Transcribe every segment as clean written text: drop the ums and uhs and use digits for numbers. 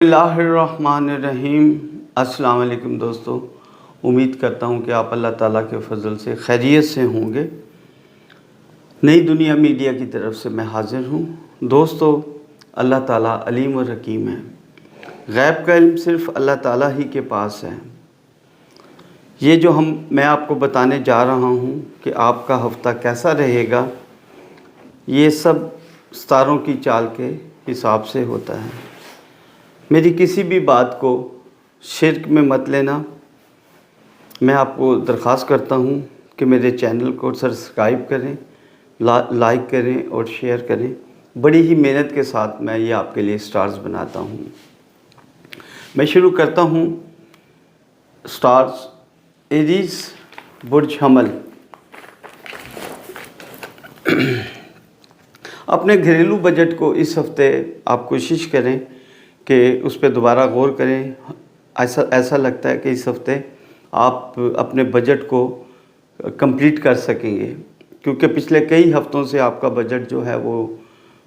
बिस्मिल्लाहिर्रहमानिर्रहीम। अस्सलाम वालेकुम दोस्तों, उम्मीद करता हूँ कि आप अल्लाह ताला के फ़ज़ल से खैरियत से होंगे। नई दुनिया मीडिया की तरफ से मैं हाज़िर हूँ। दोस्तों, अल्लाह ताला अलीम और हकीम है। गैब का इल्म सिर्फ़ अल्लाह ताला ही के पास है। ये जो मैं आपको बताने जा रहा हूँ कि आपका हफ़्ता कैसा रहेगा, ये सब सितारों की चाल के हिसाब से होता है। मेरी किसी भी बात को शिर्क में मत लेना। मैं आपको दरख्वास्त करता हूँ कि मेरे चैनल को सब्सक्राइब करें, लाइक करें और शेयर करें। बड़ी ही मेहनत के साथ मैं ये आपके लिए स्टार्स बनाता हूँ। मैं शुरू करता हूँ। स्टार्स, एरीज, बुर्ज हमल। अपने घरेलू बजट को इस हफ्ते आप कोशिश करें कि उस पर दोबारा गौर करें। ऐसा लगता है कि इस हफ्ते आप अपने बजट को कंप्लीट कर सकेंगे, क्योंकि पिछले कई हफ्तों से आपका बजट जो है वो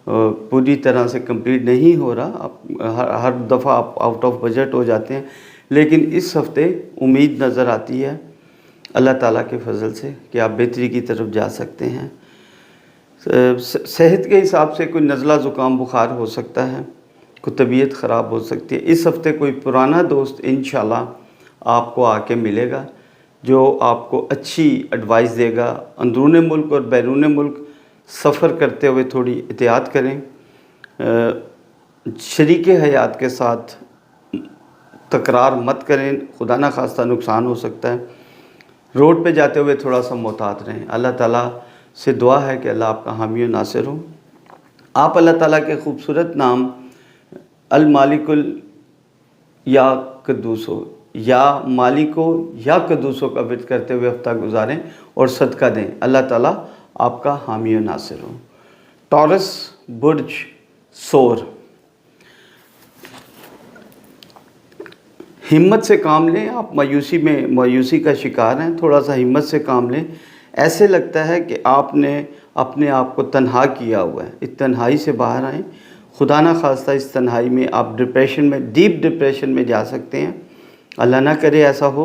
पूरी तरह से कंप्लीट नहीं हो रहा। आप हर दफ़ा आप आउट ऑफ बजट हो जाते हैं। लेकिन इस हफ्ते उम्मीद नज़र आती है अल्लाह ताला के फजल से कि आप बेहतरी की तरफ जा सकते हैं। सेहत के हिसाब से कोई नज़ला ज़ुकाम बुखार हो सकता है, कोई तबीयत ख़राब हो सकती है। इस हफ़्ते कोई पुराना दोस्त इंशाल्लाह आपको आके मिलेगा जो आपको अच्छी एडवाइस देगा। अंदरूनी मुल्क और बैरून मुल्क सफ़र करते हुए थोड़ी एहतियात करें। शरीके हयात के साथ तकरार मत करें, खुदा ना खास्ता नुकसान हो सकता है। रोड पे जाते हुए थोड़ा सा मोहतात रहें। अल्लाह ताला से दुआ है कि अल्लाह आपका हामी और नासिर हो। आप अल्लाह ताला के खूबसूरत नाम अल मालिकुल या कद्दूसो या मालिको या कद्दूसो का विर्द करते हुए हफ्ता गुजारें और सदका दें। अल्लाह ताला आपका हामी और नासिर हो। टॉरस, बुर्ज सोर। हिम्मत से काम लें। आप मायूसी का शिकार हैं। थोड़ा सा हिम्मत से काम लें। ऐसे लगता है कि आपने अपने आप को तन्हा किया हुआ है। इस तन्हाई से बाहर आएँ। खुदा ना खास्ता इस तन्हाई में आप डिप्रेशन में, डीप डिप्रेशन में जा सकते हैं। अल्लाह ना करे ऐसा हो।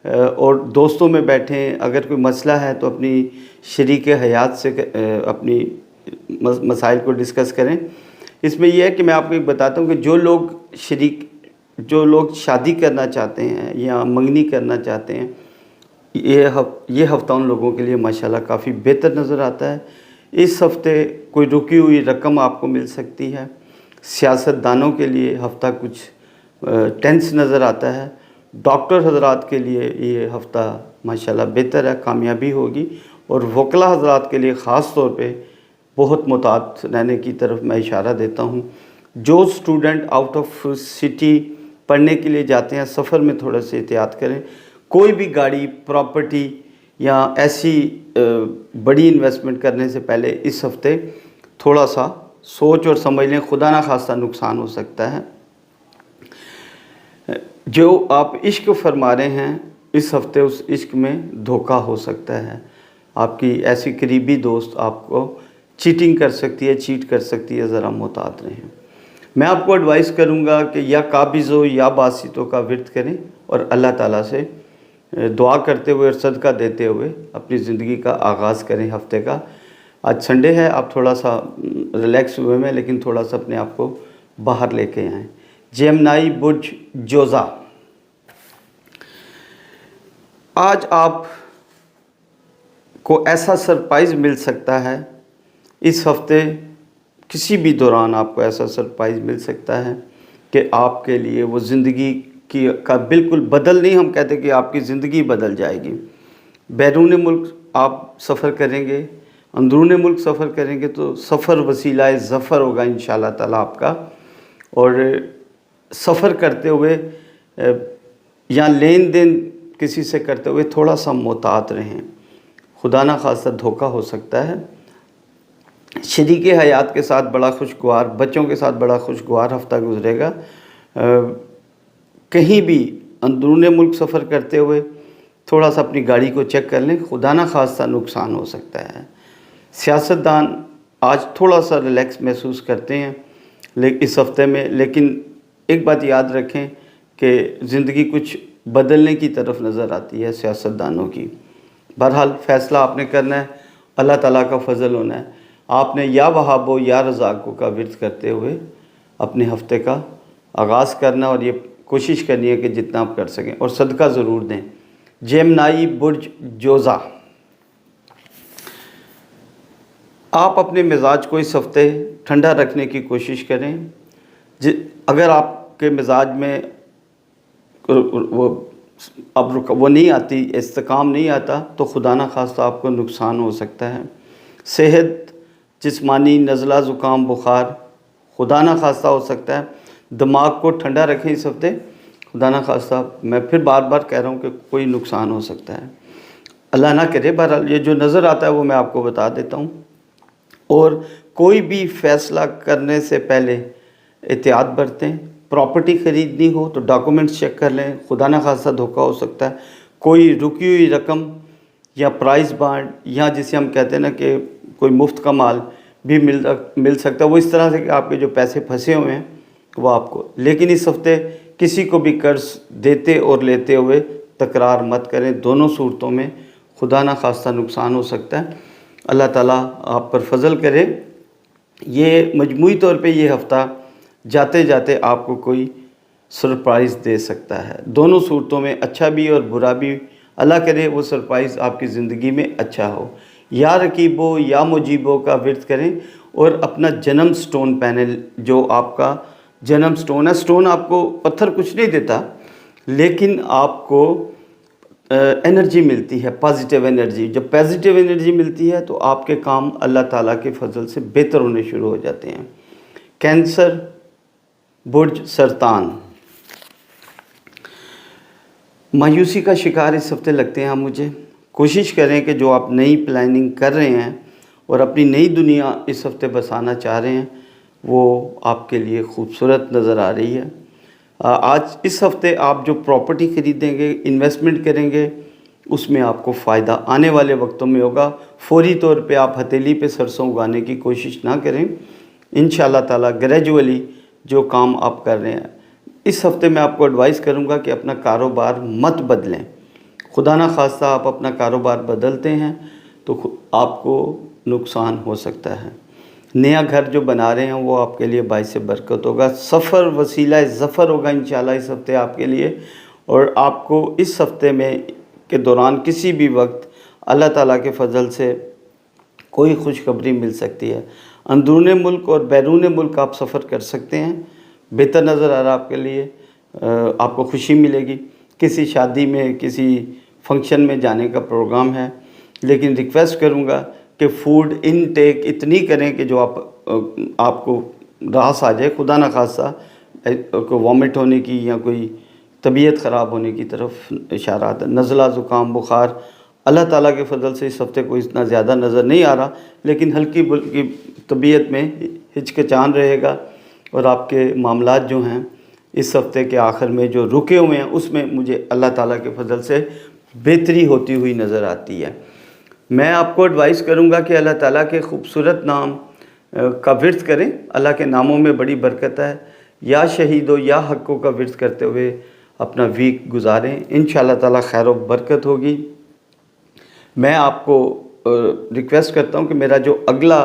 और दोस्तों में बैठें। अगर कोई मसला है तो अपनी शरीके हयात से अपनी मसाइल को डिस्कस करें। इसमें यह है कि मैं आपको एक बताता हूँ कि जो लोग शादी करना चाहते हैं या मंगनी करना चाहते हैं, ये हफ़्ता उन लोगों के लिए माशाल्लाह काफ़ी बेहतर नज़र आता है। इस हफ़्ते कोई रुकी हुई रकम आपको मिल सकती है। सियासतदानों के लिए हफ़्ता कुछ टेंस नज़र आता है। डॉक्टर हज़रात के लिए ये हफ़्ता माशाल्लाह बेहतर है, कामयाबी होगी। और वकला हज़रात के लिए ख़ास तौर पे बहुत मुतात रहने की तरफ मैं इशारा देता हूँ। जो स्टूडेंट आउट ऑफ सिटी पढ़ने के लिए जाते हैं, सफ़र में थोड़ा सा एहतियात करें। कोई भी गाड़ी, प्रॉपर्टी या ऐसी बड़ी इन्वेस्टमेंट करने से पहले इस हफ़्ते थोड़ा सा सोच और समझ लें, खुदा ना खास्ता नुकसान हो सकता है। जो आप इश्क फरमा रहे हैं, इस हफ़्ते उस इश्क में धोखा हो सकता है। आपकी ऐसी करीबी दोस्त आपको चीटिंग कर सकती है, चीट कर सकती है। ज़रा मुहतात रहें। मैं आपको एडवाइस करूँगा कि या काबिज़ो या बासितों का विर्द करें और अल्लाह ताला से दुआ करते हुए और सदका देते हुए अपनी ज़िंदगी का आगाज़ करें हफ़्ते का। आज संडे है, आप थोड़ा सा रिलैक्स हुए में, लेकिन थोड़ा सा अपने आप को बाहर लेके आएँ। जेमनाई, बुर्ज जोज़ा। आज आप को ऐसा सरप्राइज़ मिल सकता है। इस हफ़्ते किसी भी दौरान आपको ऐसा सरप्राइज़ मिल सकता है कि आपके लिए वो ज़िंदगी का बिल्कुल बदल नहीं, हम कहते कि आपकी ज़िंदगी बदल जाएगी। बैरून मुल्क आप सफ़र करेंगे, अंदरूनी मुल्क सफ़र करेंगे तो सफ़र वसीला ज़फ़र होगा इंशाअल्लाह ताला आपका। और सफ़र करते हुए या लेन देन किसी से करते हुए थोड़ा सा मुहतात रहें। खुदा ना खास्ता धोखा हो सकता है। शरीके हयात के साथ बड़ा खुशगवार, बच्चों के साथ बड़ा खुशगवार हफ़्ता गुजरेगा। कहीं भी अंदरूनी मुल्क सफ़र करते हुए थोड़ा सा अपनी गाड़ी को चेक कर लें, खुदा ना खास्ता नुकसान हो सकता है। सियासतदान आज थोड़ा सा रिलैक्स महसूस करते हैं इस हफ़्ते में, लेकिन ایک بات یاد رکھیں کہ زندگی کچھ بدلنے کی طرف نظر آتی ہے سیاستدانوں کی. بہرحال فیصلہ آپ نے کرنا ہے، اللہ تعالیٰ کا فضل ہونا ہے. آپ نے یا وہابو یا رزاقو کا ورد کرتے ہوئے اپنے ہفتے کا آغاز کرنا اور یہ کوشش کرنی ہے کہ جتنا آپ کر سکیں، اور صدقہ ضرور دیں. جیمنائی برج جوزا، آپ اپنے مزاج کو اس ہفتے ٹھنڈا رکھنے کی کوشش کریں. اگر آپ کے مزاج میں وہ نہیں آتی، استحکام نہیں آتا، تو خدا نخواستہ آپ کو نقصان ہو سکتا ہے. صحت، جسمانی نزلہ زکام بخار خدا نخواستہ ہو سکتا ہے. دماغ کو ٹھنڈا رکھیں اس ہفتے، خدا نخواستہ میں پھر بار بار کہہ رہا ہوں کہ کوئی نقصان ہو سکتا ہے، اللہ نہ کرے. بہرحال یہ جو نظر آتا ہے وہ میں آپ کو بتا دیتا ہوں. اور کوئی بھی فیصلہ کرنے سے پہلے احتیاط برتیں. پراپرٹی خریدنی ہو تو ڈاکومنٹس چیک کر لیں، خدا نخواستہ دھوکہ ہو سکتا ہے. کوئی رکی ہوئی رقم یا پرائز بانڈ، یا جسے ہم کہتے ہیں نا کہ کوئی مفت کا مال بھی مل سکتا ہے، وہ اس طرح سے کہ آپ کے جو پیسے پھنسے ہوئے ہیں وہ آپ کو. لیکن اس ہفتے کسی کو بھی قرض دیتے اور لیتے ہوئے تکرار مت کریں، دونوں صورتوں میں خدا نخواستہ نقصان ہو سکتا ہے. اللہ تعالیٰ آپ پر فضل کرے. یہ مجموعی طور پہ یہ ہفتہ جاتے جاتے آپ کو کوئی سرپرائز دے سکتا ہے، دونوں صورتوں میں، اچھا بھی اور برا بھی. اللہ کرے وہ سرپرائز آپ کی زندگی میں اچھا ہو. یا رقیبو یا مجیبو کا ورد کریں، اور اپنا جنم سٹون پینل، جو آپ کا جنم سٹون ہے، سٹون آپ کو پتھر کچھ نہیں دیتا لیکن آپ کو انرجی ملتی ہے، پازیٹیو انرجی. جب پازیٹیو انرجی ملتی ہے تو آپ کے کام اللہ تعالیٰ کے فضل سے بہتر ہونے شروع ہو جاتے ہیں. کینسر برج سرطان، مایوسی کا شکار اس ہفتے لگتے ہیں مجھے. کوشش کریں کہ جو آپ نئی پلاننگ کر رہے ہیں اور اپنی نئی دنیا اس ہفتے بسانا چاہ رہے ہیں وہ آپ کے لیے خوبصورت نظر آ رہی ہے. آج اس ہفتے آپ جو پراپرٹی خریدیں گے، انویسٹمنٹ کریں گے، اس میں آپ کو فائدہ آنے والے وقتوں میں ہوگا. فوری طور پہ آپ ہتھیلی پہ سرسوں اگانے کی کوشش نہ کریں. انشاءاللہ تعالیٰ گریجولی جو کام آپ کر رہے ہیں، اس ہفتے میں آپ کو ایڈوائز کروں گا کہ اپنا کاروبار مت بدلیں. خدا نخواستہ آپ اپنا کاروبار بدلتے ہیں تو آپ کو نقصان ہو سکتا ہے. نیا گھر جو بنا رہے ہیں وہ آپ کے لیے باعث برکت ہوگا. سفر وسیلہ ظفر ہوگا انشاءاللہ اس ہفتے آپ کے لیے. اور آپ کو اس ہفتے میں کے دوران کسی بھی وقت اللہ تعالیٰ کے فضل سے کوئی خوشخبری مل سکتی ہے. اندرون ملک اور بیرون ملک آپ سفر کر سکتے ہیں، بہتر نظر آ رہا آپ کے لیے. آپ کو خوشی ملے گی. کسی شادی میں، کسی فنکشن میں جانے کا پروگرام ہے، لیکن ریکویسٹ کروں گا کہ فوڈ انٹیک اتنی کریں کہ جو آپ کو راس آ جائے، خدا نخواستہ کوئی وامٹ ہونے کی یا کوئی طبیعت خراب ہونے کی طرف اشارات ہیں. نزلہ زکام بخار اللہ تعالیٰ کے فضل سے اس ہفتے کو اتنا زیادہ نظر نہیں آ رہا، لیکن ہلکی بلکی طبیعت میں ہچکچان رہے گا. اور آپ کے معاملات جو ہیں اس ہفتے کے آخر میں جو رکے ہوئے ہیں اس میں مجھے اللہ تعالیٰ کے فضل سے بہتری ہوتی ہوئی نظر آتی ہے. میں آپ کو ایڈوائز کروں گا کہ اللہ تعالیٰ کے خوبصورت نام کا ورد کریں. اللہ کے ناموں میں بڑی برکت ہے. یا شہیدو یا حقو کا ورد کرتے ہوئے اپنا ویک گزاریں، انشاءاللہ تعالیٰ خیر و برکت ہوگی. میں آپ کو ریکویسٹ کرتا ہوں کہ میرا جو اگلا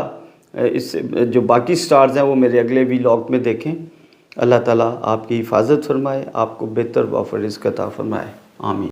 اس جو باقی سٹارز ہیں وہ میرے اگلے ویلاگ میں دیکھیں. اللہ تعالیٰ آپ کی حفاظت فرمائے، آپ کو بہتر و رزق عطا فرمائے. آمین.